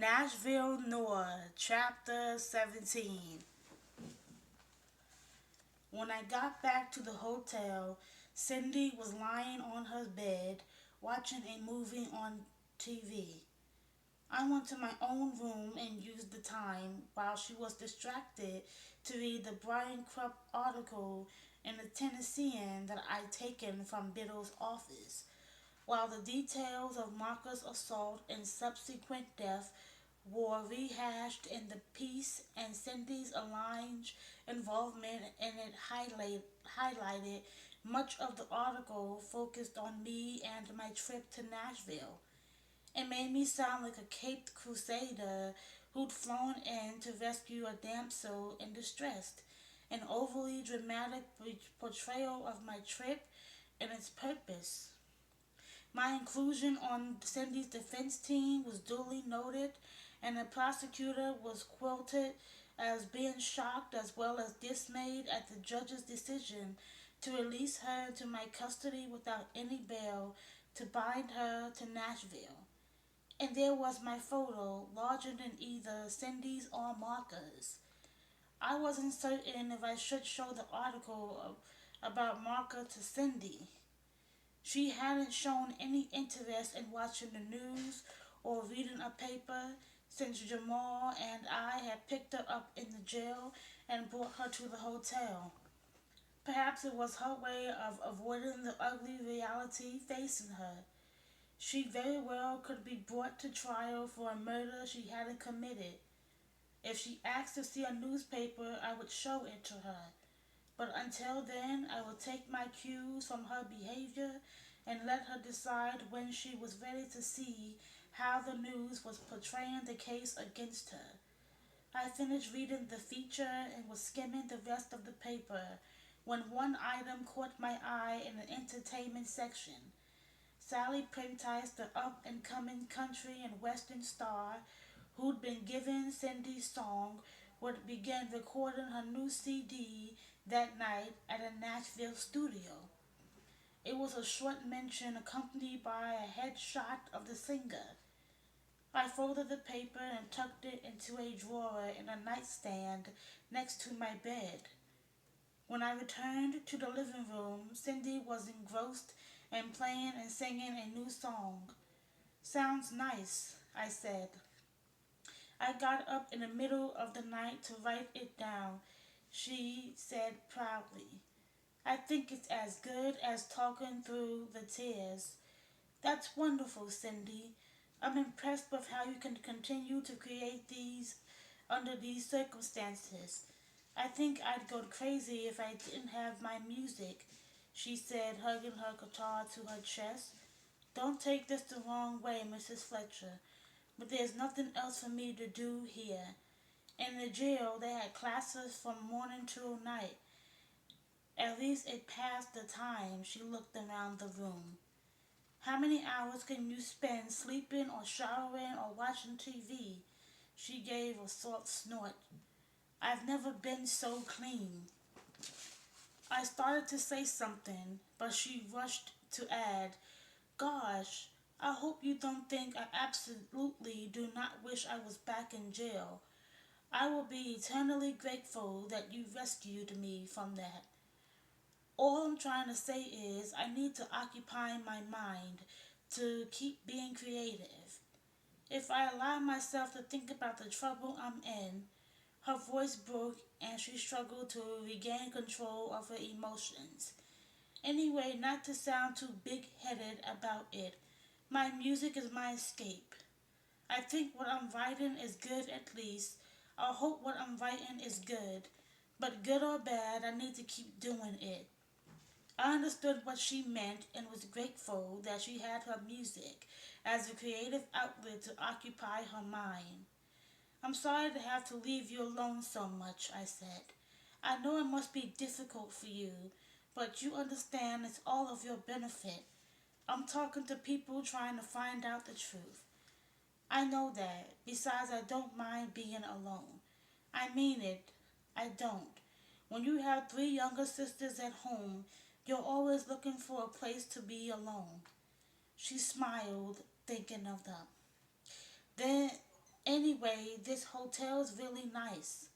Nashville, Noir, Chapter 17. When I got back to the hotel, Cindy was lying on her bed watching a movie on TV. I went to my own room and used the time while she was distracted to read the Brian Krupp article in the Tennessean that I'd taken from Biddle's office. While the details of Marcus' assault and subsequent death were rehashed in the piece, and Cindy's alleged involvement in it highlighted, much of the article focused on me and my trip to Nashville. It made me sound like a caped crusader who'd flown in to rescue a damsel in distress. An overly dramatic portrayal of my trip and its purpose. My inclusion on Cindy's defense team was duly noted, and the prosecutor was quoted as being shocked as well as dismayed at the judge's decision to release her to my custody without any bail to bind her to Nashville. And there was my photo, larger than either Cindy's or Marcus. I wasn't certain if I should show the article about Marcus to Cindy. She hadn't shown any interest in watching the news or reading a paper since Jamal and I had picked her up in the jail and brought her to the hotel. Perhaps it was her way of avoiding the ugly reality facing her. She very well could be brought to trial for a murder she hadn't committed. If she asked to see a newspaper, I would show it to her. But until then, I would take my cues from her behavior and let her decide when she was ready to see how the news was portraying the case against her. I finished reading the feature and was skimming the rest of the paper when one item caught my eye in the entertainment section. Sally Prentice, the up-and-coming country and western star who'd been given Cindy's song, would begin recording her new CD that night at a Nashville studio. It was a short mention accompanied by a headshot of the singer. I folded the paper and tucked it into a drawer in a nightstand next to my bed. When I returned to the living room, Cindy was engrossed in playing and singing a new song. Sounds nice, I said. I got up in the middle of the night to write it down, she said proudly. I think it's as good as talking through the tears. That's wonderful, Cindy. I'm impressed with how you can continue to create these under these circumstances. I think I'd go crazy if I didn't have my music, she said, hugging her guitar to her chest. Don't take this the wrong way, Mrs. Fletcher, but there's nothing else for me to do here. In the jail, they had classes from morning till night. At least it passed the time. She looked around the room. How many hours can you spend sleeping or showering or watching TV? She gave a soft snort. I've never been so clean. I started to say something, but she rushed to add, Gosh, I hope you don't think I absolutely do not wish I was back in jail. I will be eternally grateful that you rescued me from that. All I'm trying to say is I need to occupy my mind to keep being creative. If I allow myself to think about the trouble I'm in, her voice broke and she struggled to regain control of her emotions. Anyway, not to sound too big-headed about it, my music is my escape. I think what I'm writing is good at least. I hope what I'm writing is good. But good or bad, I need to keep doing it. I understood what she meant and was grateful that she had her music as a creative outlet to occupy her mind. I'm sorry to have to leave you alone so much, I said. I know it must be difficult for you, but you understand it's all of your benefit. I'm talking to people trying to find out the truth. I know that. Besides, I don't mind being alone. I mean it. I don't. When you have three younger sisters at home, you're always looking for a place to be alone. She smiled, thinking of them. Then Anyway, this hotel's really nice.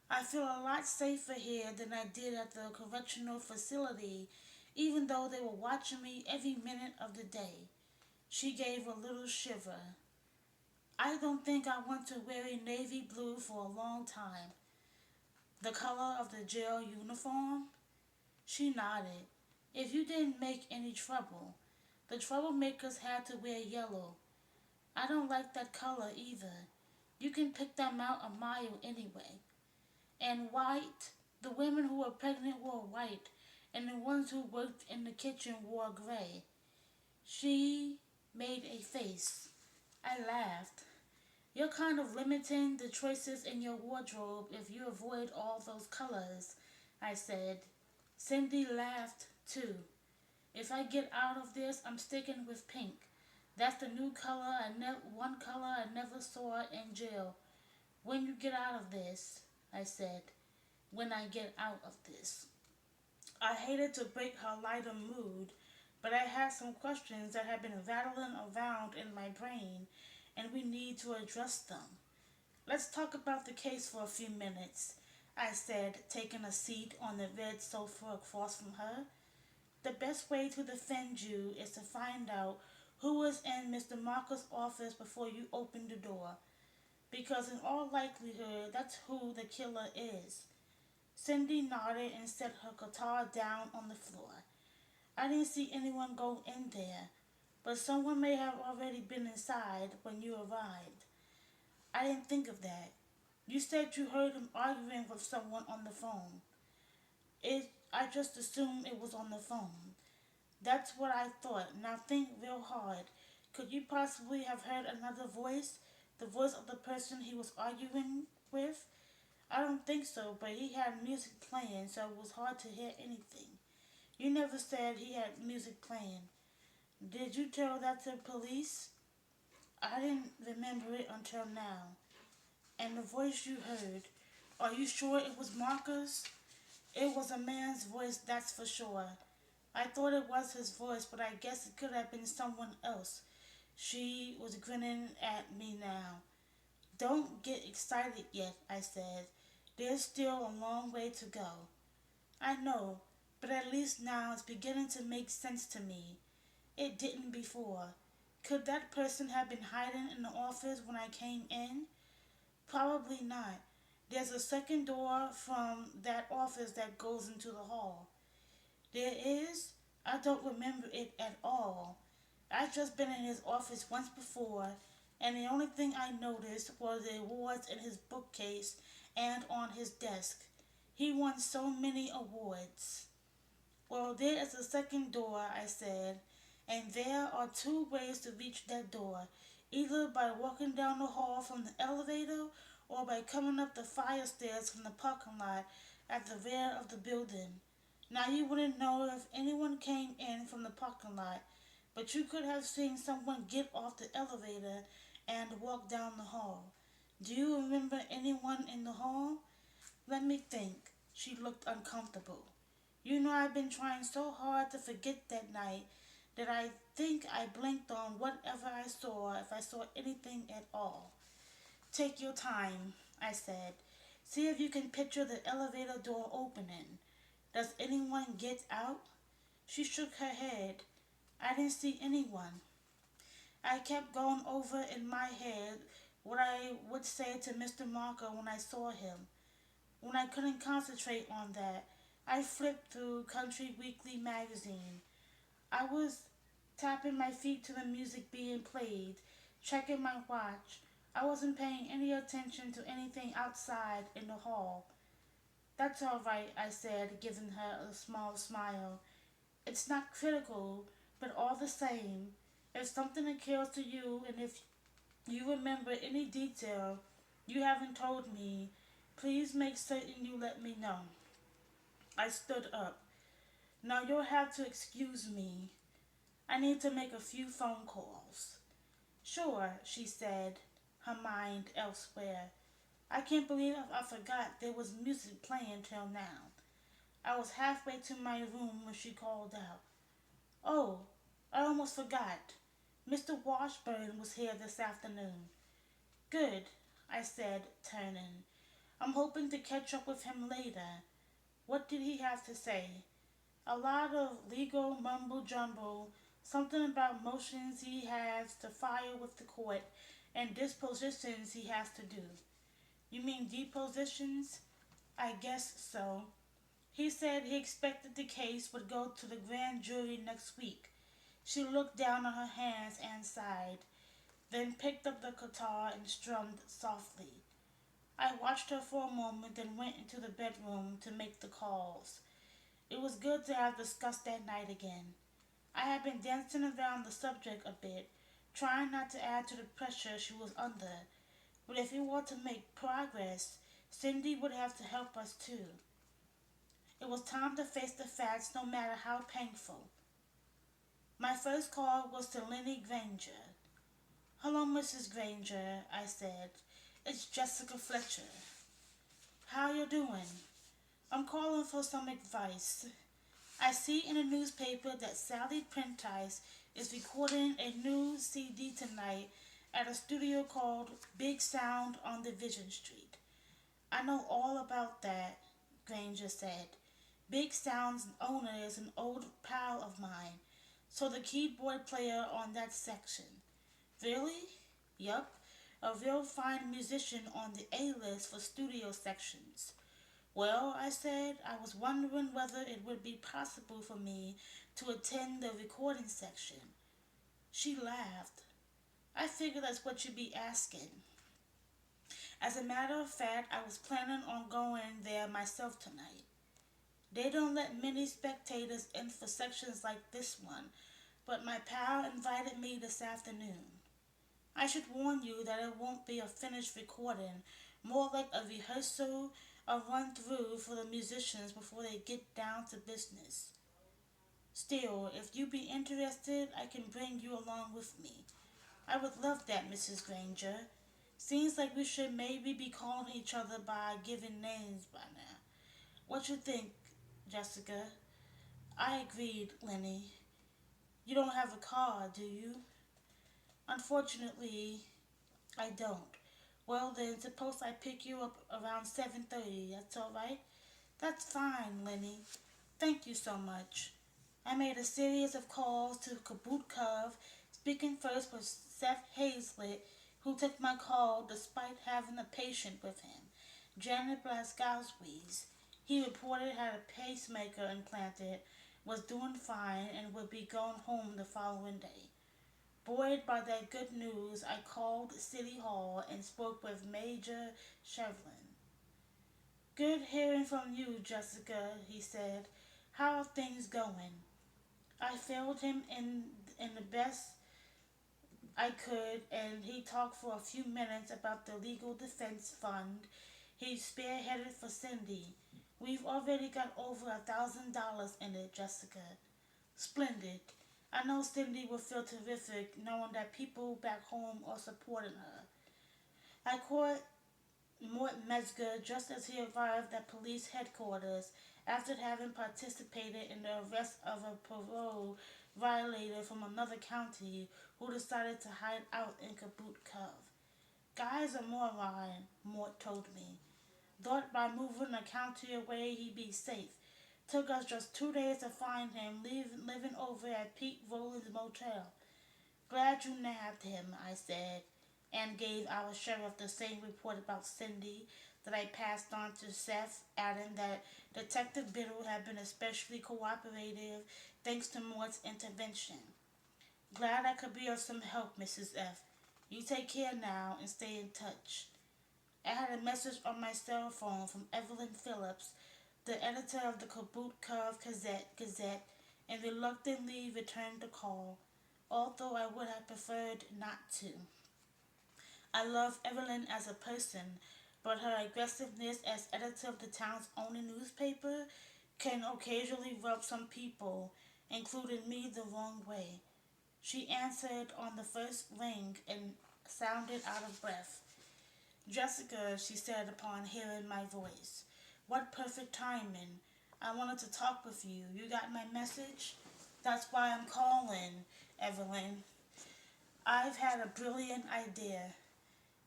I feel a lot safer here than I did at the correctional facility, even though they were watching me every minute of the day. She gave a little shiver. I don't think I want to wear a navy blue for a long time. The color of the jail uniform? She nodded. If you didn't make any trouble, the troublemakers had to wear yellow. I don't like that color either. You can pick them out a mile anyway. And white, the women who were pregnant wore white, and the ones who worked in the kitchen wore gray. She made a face. I laughed. You're kind of limiting the choices in your wardrobe if you avoid all those colors, I said. Cindy laughed too. If I get out of this, I'm sticking with pink. That's the new color one color I never saw in jail. When you get out of this, I said. When I get out of this. I hated to break her lighter mood, but I had some questions that had been rattling around in my brain, and we need to address them. Let's talk about the case for a few minutes, I said, taking a seat on the red sofa across from her. The best way to defend you is to find out who was in Mr. Marker's office before you opened the door, because in all likelihood, that's who the killer is. Cindy nodded and set her guitar down on the floor. I didn't see anyone go in there, but someone may have already been inside when you arrived. I didn't think of that. You said you heard him arguing with someone on the phone. I just assumed it was on the phone. That's what I thought. Now think real hard. Could you possibly have heard another voice? The voice of the person he was arguing with? I don't think so, but he had music playing, so it was hard to hear anything. You never said he had music playing. Did you tell that to the police? I didn't remember it until now. And the voice you heard, are you sure it was Marcus? It was a man's voice, that's for sure. I thought it was his voice, but I guess it could have been someone else. She was grinning at me now. Don't get excited yet, I said. There's still a long way to go. I know, but at least now it's beginning to make sense to me. It didn't before. Could that person have been hiding in the office when I came in? Probably not. There's a second door from that office that goes into the hall. There is? I don't remember it at all. I've just been in his office once before, and the only thing I noticed were the awards in his bookcase and on his desk. He won so many awards. Well, there is a second door, I said, and there are two ways to reach that door, either by walking down the hall from the elevator or by coming up the fire stairs from the parking lot at the rear of the building. Now you wouldn't know if anyone came in from the parking lot, but you could have seen someone get off the elevator and walk down the hall. Do you remember anyone in the hall? Let me think. She looked uncomfortable. You know I've been trying so hard to forget that night that I think I blinked on whatever I saw if I saw anything at all. Take your time, I said. See if you can picture the elevator door opening. Does anyone get out? She shook her head. I didn't see anyone. I kept going over in my head what I would say to Mr. Marker when I saw him. When I couldn't concentrate on that, I flipped through Country Weekly magazine. I was tapping my feet to the music being played, checking my watch. I wasn't paying any attention to anything outside in the hall. That's all right, I said, giving her a small smile. It's not critical, but all the same, if something occurs to you and if you remember any detail you haven't told me, please make certain you let me know. I stood up. Now you'll have to excuse me. I need to make a few phone calls. Sure, she said, her mind elsewhere. I can't believe I forgot there was music playing till now. I was halfway to my room when she called out. Oh, I almost forgot. Mr. Washburn was here this afternoon. Good, I said, turning. I'm hoping to catch up with him later. What did he have to say? A lot of legal mumbo jumbo, something about motions he has to file with the court and dispositions he has to do. You mean depositions? I guess so. He said he expected the case would go to the grand jury next week. She looked down on her hands and sighed, then picked up the guitar and strummed softly. I watched her for a moment, then went into the bedroom to make the calls. It was good to have discussed that night again. I had been dancing around the subject a bit, trying not to add to the pressure she was under. But if we were to make progress, Cindy would have to help us too. It was time to face the facts no matter how painful. My first call was to Lenny Granger. Hello, Mrs. Granger, I said. It's Jessica Fletcher. How you doing? I'm calling for some advice. I see in the newspaper that Sally Prentice is recording a new CD tonight at a studio called Big Sound on Division Street. I know all about that, Granger said. Big Sound's owner is an old pal of mine, so the keyboard player on that section. Really? Yup, a real fine musician on the A-list for studio sections. Well, I said, I was wondering whether it would be possible for me to attend the recording section. She laughed. I figured that's what you'd be asking. As a matter of fact, I was planning on going there myself tonight. They don't let many spectators in for sections like this one, but my pal invited me this afternoon. I should warn you that it won't be a finished recording, more like a rehearsal, a run through for the musicians before they get down to business. Still, if you'd be interested, I can bring you along with me. I would love that, Mrs. Granger. Seems like we should maybe be calling each other by given names by now. What you think, Jessica? I agreed, Lenny. You don't have a car, do you? Unfortunately, I don't. Well then, suppose I pick you up around 7:30. That's all right? That's fine, Lenny. Thank you so much. I made a series of calls to Kaboot Cove, speaking first with Seth Hazlett, who took my call despite having a patient with him, Janet Blaskowski's. He reported had a pacemaker implanted, was doing fine, and would be going home the following day. Buoyed by that good news, I called City Hall and spoke with Major Shevlin. Good hearing from you, Jessica, he said. How are things going? I filled him in the best I could, and he talked for a few minutes about the legal defense fund he spearheaded for Cindy. We've already got over $1,000 in it, Jessica. Splendid. I know Cindy will feel terrific knowing that people back home are supporting her. I caught Mort Metzger just as he arrived at police headquarters after having participated in the arrest of a parole violator from another county who decided to hide out in Kaboot Cove. Guy's a moron, Mort told me. Thought by moving the county away he'd be safe. Took us just 2 days to find him, living over at Pete Rowland's motel. Glad you nabbed him, I said, and gave our sheriff the same report about Cindy that I passed on to Seth, adding that Detective Biddle had been especially cooperative thanks to Mort's intervention. Glad I could be of some help, Mrs. F. You take care now and stay in touch. I had a message on my cell phone from Evelyn Phillips, the editor of the Kaboot Cove Gazette, and reluctantly returned the call, although I would have preferred not to. I love Evelyn as a person, but her aggressiveness as editor of the town's only newspaper can occasionally rub some people, including me, the wrong way. She answered on the first ring and sounded out of breath. Jessica, she said upon hearing my voice. What perfect timing. I wanted to talk with you. You got my message? That's why I'm calling, Evelyn. I've had a brilliant idea.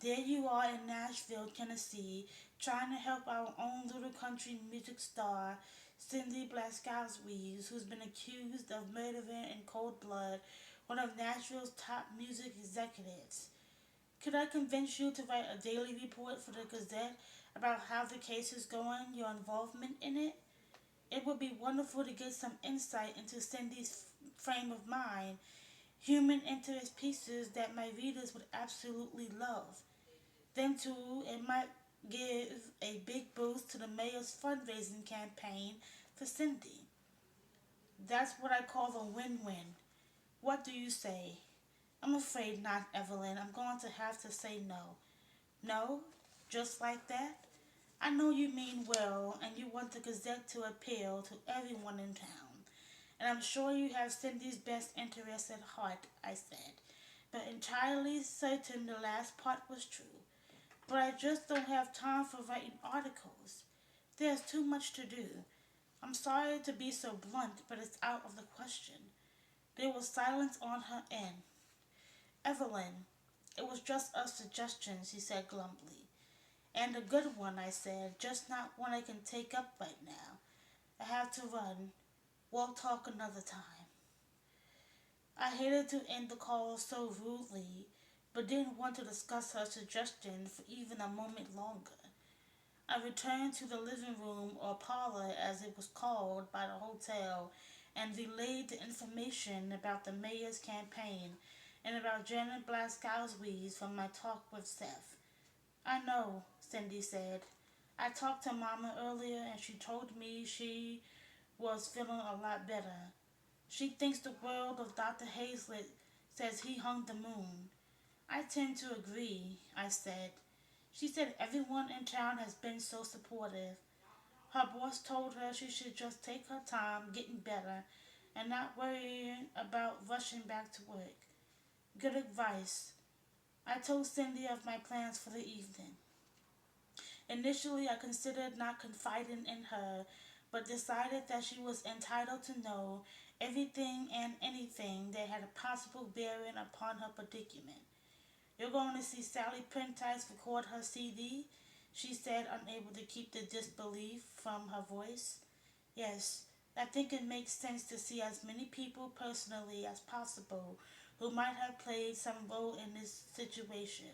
There you are in Nashville, Tennessee, trying to help our own little country music star, Cindy Blaskowitz, who's been accused of murdering in cold blood one of Nashville's top music executives. Could I convince you to write a daily report for the Gazette about how the case is going, your involvement in it? It would be wonderful to get some insight into Cindy's frame of mind, human interest pieces that my readers would absolutely love. Then, too, it might give a big boost to the mayor's fundraising campaign for Cindy. That's what I call a win win. What do you say? I'm afraid not, Evelyn. I'm going to have to say no. No? Just like that? I know you mean well, and you want the Gazette to appeal to everyone in town. And I'm sure you have Cindy's best interests at heart, I said. But entirely certain the last part was true. But I just don't have time for writing articles. There's too much to do. I'm sorry to be so blunt, but it's out of the question. There was silence on her end. Evelyn, it was just a suggestion, she said glumly. And a good one, I said, just not one I can take up right now. I have to run. We'll talk another time. I hated to end the call so rudely, but didn't want to discuss her suggestion for even a moment longer. I returned to the living room, or parlor as it was called by the hotel, and relayed the information about the mayor's campaign and about Janet Blaskowitz from my talk with Seth. I know, Cindy said. I talked to Mama earlier and she told me she was feeling a lot better. She thinks the world of Dr. Hazlitt, says he hung the moon. I tend to agree, I said. She said everyone in town has been so supportive. Her boss told her she should just take her time getting better and not worry about rushing back to work. Good advice. I told Cindy of my plans for the evening. Initially, I considered not confiding in her, but decided that she was entitled to know everything and anything that had a possible bearing upon her predicament. You're going to see Sally Prentice record her CD? She said, unable to keep the disbelief from her voice. Yes, I think it makes sense to see as many people personally as possible who might have played some role in this situation.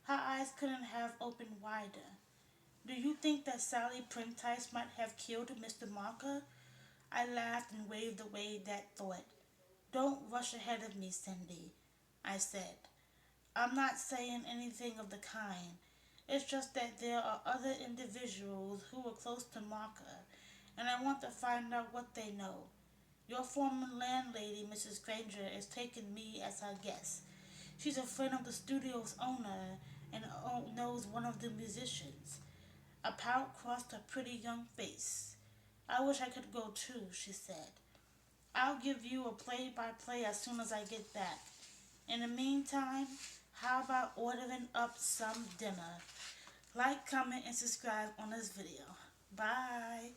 Her eyes couldn't have opened wider. Do you think that Sally Prentice might have killed Mr. Marker? I laughed and waved away that thought. Don't rush ahead of me, Cindy, I said. I'm not saying anything of the kind. It's just that there are other individuals who were close to Marker, and I want to find out what they know. Your former landlady, Mrs. Granger, is taking me as her guest. She's a friend of the studio's owner and knows one of the musicians. A pout crossed her pretty young face. I wish I could go too, she said. I'll give you a play-by-play as soon as I get back. In the meantime, how about ordering up some dinner? Like, comment, and subscribe on this video. Bye.